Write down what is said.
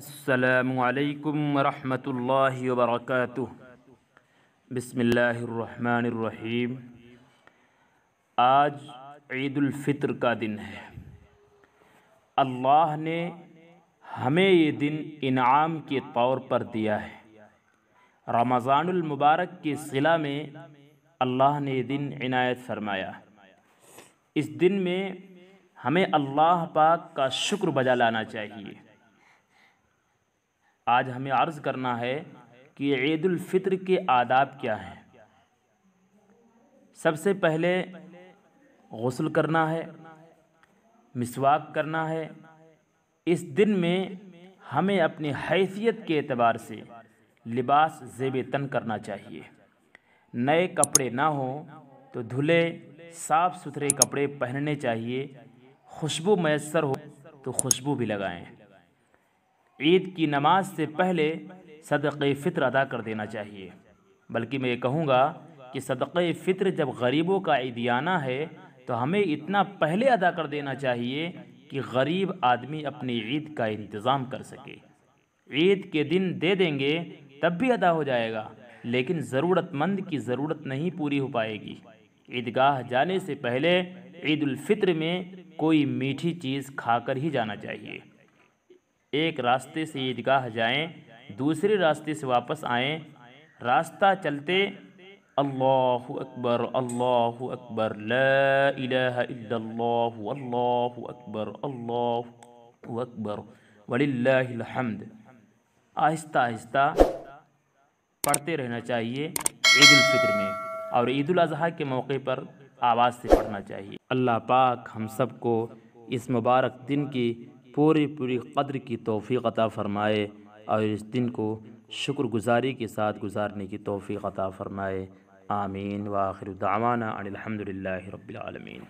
السلام علیکم ورحمۃ اللہ وبرکاتہ۔ بسم اللہ الرحمن الرحیم۔ آج عید الفطر کا دن ہے۔ اللہ نے ہمیں یہ دن انعام کے طور پر دیا ہے۔ رمضان المبارک کے صلہ میں اللہ نے یہ دن عنایت فرمایا۔ اس دن میں ہمیں اللہ پاک کا شکر بجا لانا چاہیے۔ آج ہمیں عرض کرنا ہے کہ عید الفطر کے آداب کیا ہیں۔ سب سے پہلے غسل کرنا ہے، مسواک کرنا ہے۔ اس دن میں ہمیں اپنی حیثیت کے اعتبار سے لباس زیب تن کرنا چاہیے۔ نئے کپڑے نہ ہوں تو دھلے صاف ستھرے کپڑے پہننے چاہیے۔ خوشبو میسر ہو تو خوشبو بھی لگائیں۔ عید کی نماز سے پہلے صدقہ فطر ادا کر دینا چاہیے۔ بلکہ میں یہ کہوں گا کہ صدقہ فطر جب غریبوں کا عیدیانہ ہے تو ہمیں اتنا پہلے ادا کر دینا چاہیے کہ غریب آدمی اپنی عید کا انتظام کر سکے۔ عید کے دن دے دیں گے تب بھی ادا ہو جائے گا، لیکن ضرورت مند کی ضرورت نہیں پوری ہو پائے گی۔ عیدگاہ جانے سے پہلے عید الفطر میں کوئی میٹھی چیز کھا کر ہی جانا چاہیے۔ ایک راستے سے عیدگاہ جائیں، دوسرے راستے سے واپس آئیں، راستہ چلتے اللہ اکبر اللہ اکبر لا الہ الا اللہ واللہ اکبر اللہ اکبر وللہ الحمد آہستہ آہستہ پڑھتے رہنا چاہیے عید الفطر میں، اور عید الاضحیٰ کے موقع پر آواز سے پڑھنا چاہیے۔ اللہ پاک ہم سب کو اس مبارک دن کی پوری قدر کی توفیق عطا فرمائے، اور اس دن کو شکر گزاری کے ساتھ گزارنے کی توفیق عطا فرمائے۔ آمین۔ وآخر دعوانا ان الحمد للہ رب العالمین۔